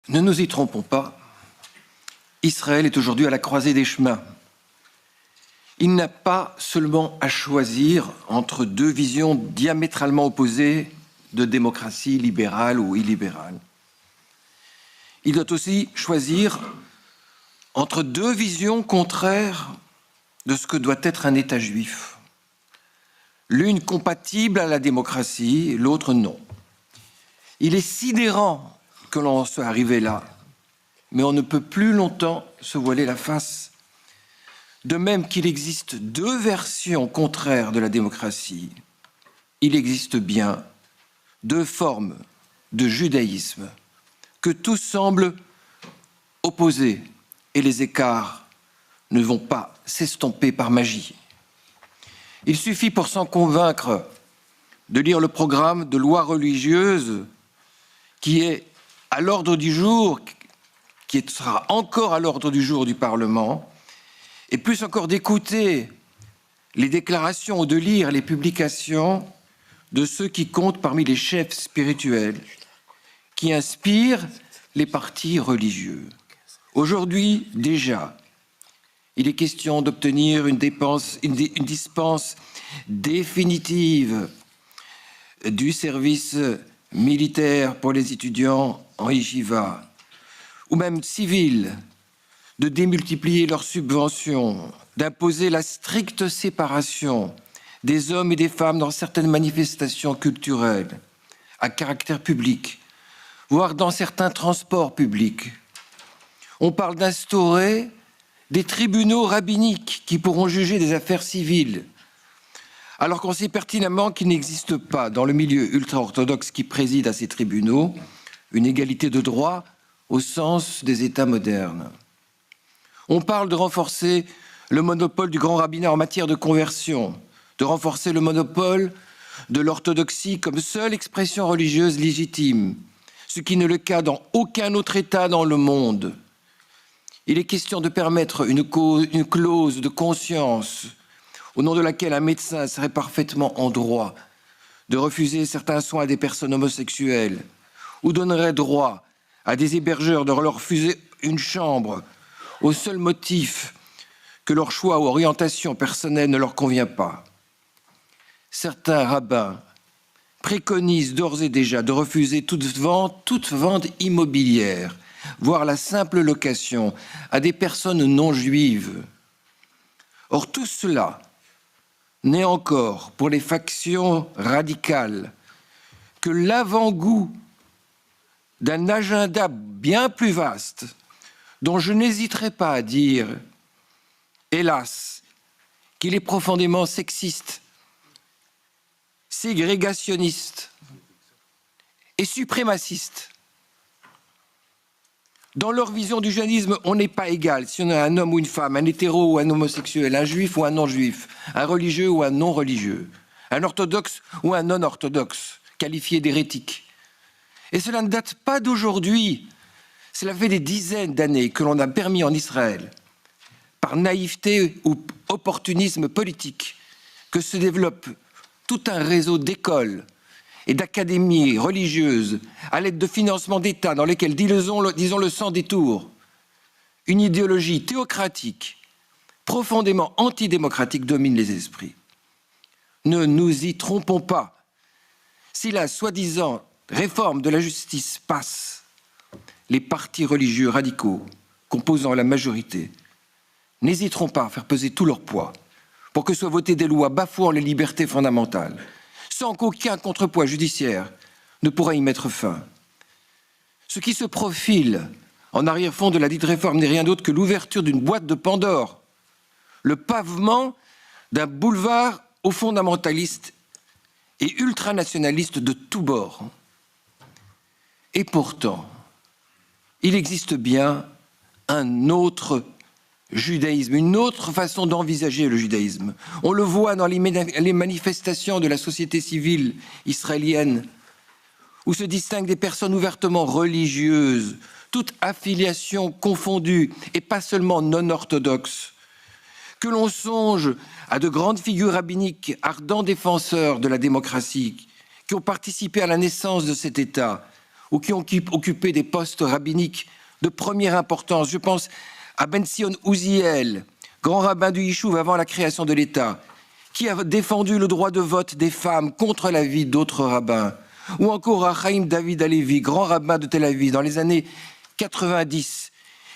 Ne nous y trompons pas, Israël est aujourd'hui à la croisée des chemins. Il n'a pas seulement à choisir entre deux visions diamétralement opposées de démocratie libérale ou illibérale. Il doit aussi choisir entre deux visions contraires de ce que doit être un État juif. L'une compatible à la démocratie, l'autre non. Il est sidérant que l'on soit arrivé là, mais on ne peut plus longtemps se voiler la face. De même qu'il existe deux versions contraires de la démocratie, il existe bien deux formes de judaïsme que tous semblent opposer, et les écarts ne vont pas s'estomper par magie. Il suffit pour s'en convaincre de lire le programme de loi religieuse qui est à l'ordre du jour, qui sera encore à l'ordre du jour du Parlement, et plus encore d'écouter les déclarations ou de lire les publications de ceux qui comptent parmi les chefs spirituels, qui inspirent les partis religieux. Aujourd'hui, déjà, il est question d'obtenir une dispense définitive du service militaire pour les étudiants en yeshiva, ou même civil, de démultiplier leurs subventions, d'imposer la stricte séparation des hommes et des femmes dans certaines manifestations culturelles à caractère public, voire dans certains transports publics. On parle d'instaurer des tribunaux rabbiniques qui pourront juger des affaires civiles, alors qu'on sait pertinemment qu'il n'existe pas dans le milieu ultra-orthodoxe qui préside à ces tribunaux une égalité de droit au sens des États modernes. On parle de renforcer le monopole du grand rabbinat en matière de conversion, de renforcer le monopole de l'orthodoxie comme seule expression religieuse légitime, ce qui n'est le cas dans aucun autre État dans le monde. Il est question de permettre une clause de conscience au nom de laquelle un médecin serait parfaitement en droit de refuser certains soins à des personnes homosexuelles ou donnerait droit à des hébergeurs de leur refuser une chambre au seul motif que leur choix ou orientation personnelle ne leur convient pas. Certains rabbins préconisent d'ores et déjà de refuser toute vente immobilière, voire la simple location, à des personnes non juives. Or, tout cela n'est encore, pour les factions radicales, que l'avant-goût d'un agenda bien plus vaste, dont je n'hésiterai pas à dire, hélas, qu'il est profondément sexiste, ségrégationniste et suprémaciste. Dans leur vision du judaïsme, on n'est pas égal si on a un homme ou une femme, un hétéro ou un homosexuel, un juif ou un non-juif, un religieux ou un non-religieux, un orthodoxe ou un non-orthodoxe, qualifié d'hérétique. Et cela ne date pas d'aujourd'hui. Cela fait des dizaines d'années que l'on a permis en Israël, par naïveté ou opportunisme politique, que se développe tout un réseau d'écoles et d'académies religieuses à l'aide de financements d'État dans lesquels, disons-le sans détour, une idéologie théocratique, profondément antidémocratique domine les esprits. Ne nous y trompons pas. Si la soi-disant réforme de la justice passe, les partis religieux radicaux composant la majorité n'hésiteront pas à faire peser tout leur poids pour que soient votées des lois bafouant les libertés fondamentales, sans qu'aucun contrepoids judiciaire ne pourra y mettre fin. Ce qui se profile en arrière-fond de la dite réforme n'est rien d'autre que l'ouverture d'une boîte de Pandore, le pavement d'un boulevard aux fondamentalistes et ultranationalistes de tous bords. Et pourtant, il existe bien un autre judaïsme, une autre façon d'envisager le judaïsme. On le voit dans les manifestations de la société civile israélienne, où se distinguent des personnes ouvertement religieuses, toute affiliation confondue, et pas seulement non orthodoxes. Que l'on songe à de grandes figures rabbiniques, ardents défenseurs de la démocratie, qui ont participé à la naissance de cet État, ou qui ont occupé des postes rabbiniques de première importance. Je pense à Ben Sion Uziel, grand rabbin du Yishuv avant la création de l'État, qui a défendu le droit de vote des femmes contre l'avis d'autres rabbins. Ou encore à Chaim David Halevi, grand rabbin de Tel Aviv dans les années 90,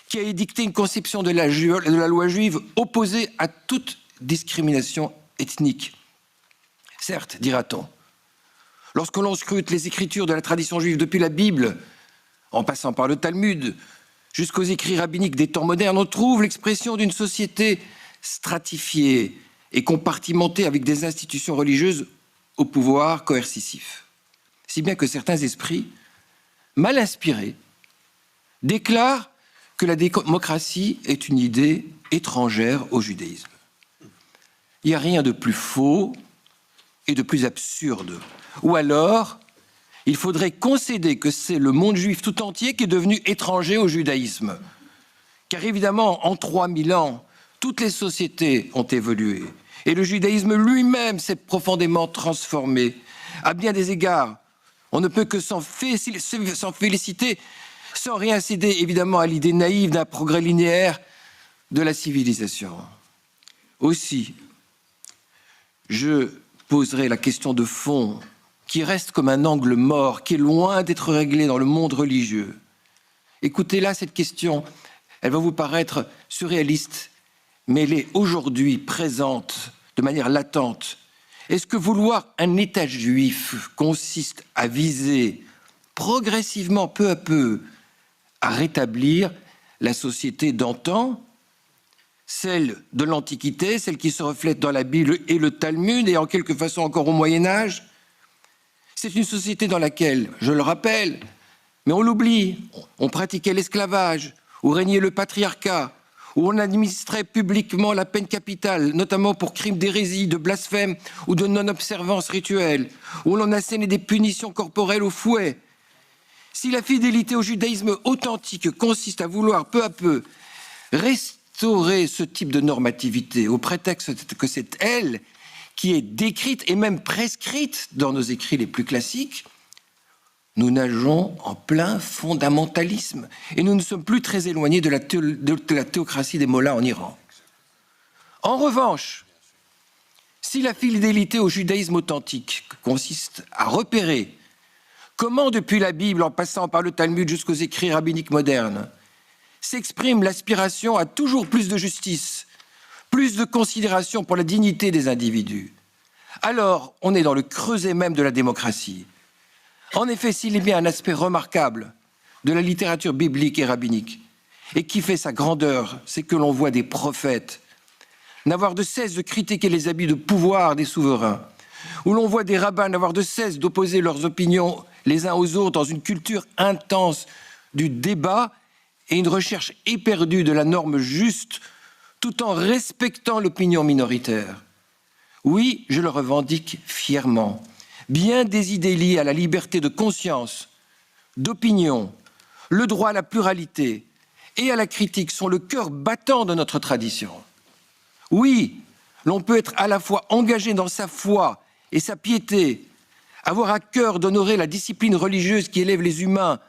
qui a édicté une conception de la loi juive opposée à toute discrimination ethnique. Certes, dira-t-on, lorsque l'on scrute les écritures de la tradition juive depuis la Bible, en passant par le Talmud, jusqu'aux écrits rabbiniques des temps modernes, on trouve l'expression d'une société stratifiée et compartimentée avec des institutions religieuses au pouvoir coercitif. Si bien que certains esprits, mal inspirés, déclarent que la démocratie est une idée étrangère au judaïsme. Il n'y a rien de plus faux et de plus absurde. Ou alors, il faudrait concéder que c'est le monde juif tout entier qui est devenu étranger au judaïsme. Car évidemment, en 3000 ans, toutes les sociétés ont évolué. Et le judaïsme lui-même s'est profondément transformé. À bien des égards, on ne peut que s'en féliciter, sans rien céder évidemment à l'idée naïve d'un progrès linéaire de la civilisation. Aussi, je poserai la question de fond qui reste comme un angle mort, qui est loin d'être réglé dans le monde religieux. Écoutez là, cette question, elle va vous paraître surréaliste, mais elle est aujourd'hui présente de manière latente. Est-ce que vouloir un État juif consiste à viser progressivement, peu à peu, à rétablir la société d'antan, celle de l'Antiquité, celle qui se reflète dans la Bible et le Talmud, et en quelque façon encore au Moyen-Âge? C'est une société dans laquelle, je le rappelle, mais on l'oublie, on pratiquait l'esclavage, où régnait le patriarcat, où on administrait publiquement la peine capitale, notamment pour crimes d'hérésie, de blasphème ou de non-observance rituelle, où l'on assénait des punitions corporelles au fouet. Si la fidélité au judaïsme authentique consiste à vouloir peu à peu restaurer ce type de normativité au prétexte que c'est elle qui est décrite et même prescrite dans nos écrits les plus classiques, nous nageons en plein fondamentalisme et nous ne sommes plus très éloignés de la théocratie des mollahs en Iran. En revanche, si la fidélité au judaïsme authentique consiste à repérer comment, depuis la Bible, en passant par le Talmud jusqu'aux écrits rabbiniques modernes, s'exprime l'aspiration à toujours plus de justice, plus de considération pour la dignité des individus, alors on est dans le creuset même de la démocratie. En effet, s'il est bien un aspect remarquable de la littérature biblique et rabbinique, et qui fait sa grandeur, c'est que l'on voit des prophètes n'avoir de cesse de critiquer les abus de pouvoir des souverains, où l'on voit des rabbins n'avoir de cesse d'opposer leurs opinions les uns aux autres dans une culture intense du débat et une recherche éperdue de la norme juste, tout en respectant l'opinion minoritaire. Oui, je le revendique fièrement. Bien des idées liées à la liberté de conscience, d'opinion, le droit à la pluralité et à la critique sont le cœur battant de notre tradition. Oui, l'on peut être à la fois engagé dans sa foi et sa piété, avoir à cœur d'honorer la discipline religieuse qui élève les humains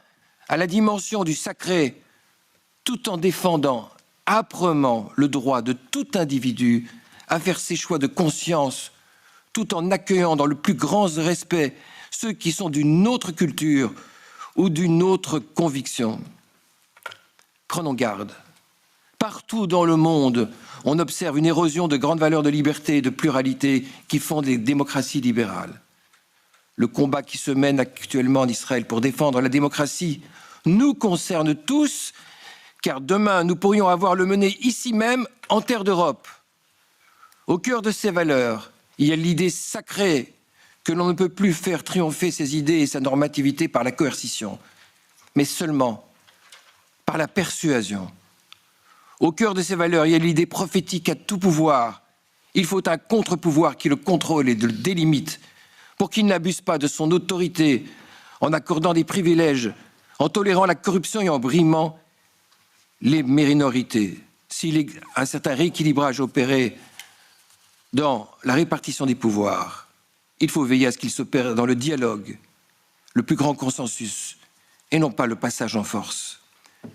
à la dimension du sacré, tout en défendant âprement le droit de tout individu à faire ses choix de conscience, tout en accueillant dans le plus grand respect ceux qui sont d'une autre culture ou d'une autre conviction. Prenons garde. Partout dans le monde, on observe une érosion de grandes valeurs de liberté et de pluralité qui fondent les démocraties libérales. Le combat qui se mène actuellement en Israël pour défendre la démocratie nous concerne tous, car demain, nous pourrions avoir le mener ici même, en terre d'Europe. Au cœur de ces valeurs, il y a l'idée sacrée que l'on ne peut plus faire triompher ses idées et sa normativité par la coercition, mais seulement par la persuasion. Au cœur de ces valeurs, il y a l'idée prophétique à tout pouvoir. Il faut un contre-pouvoir qui le contrôle et le délimite pour qu'il n'abuse pas de son autorité en accordant des privilèges, en tolérant la corruption et en brimant les minorités. S'il y a un certain rééquilibrage opéré dans la répartition des pouvoirs, il faut veiller à ce qu'il s'opère dans le dialogue, le plus grand consensus et non pas le passage en force.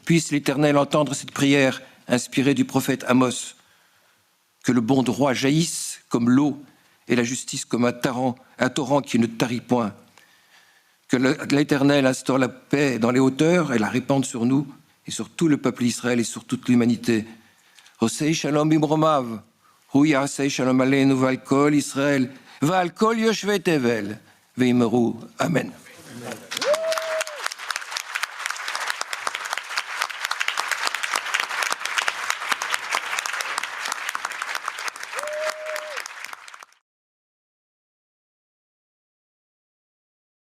Puisse l'Éternel entendre cette prière inspirée du prophète Amos. Que le bon droit jaillisse comme l'eau et la justice comme un torrent qui ne tarit point. Que l'Éternel instaure la paix dans les hauteurs et la répande sur nous et sur tout le peuple d'Israël et sur toute l'humanité. Osei shalom bimromav, hu yasei shalom aleinu val kol Israël, val kol yoshvei tevel, veimeru. Amen.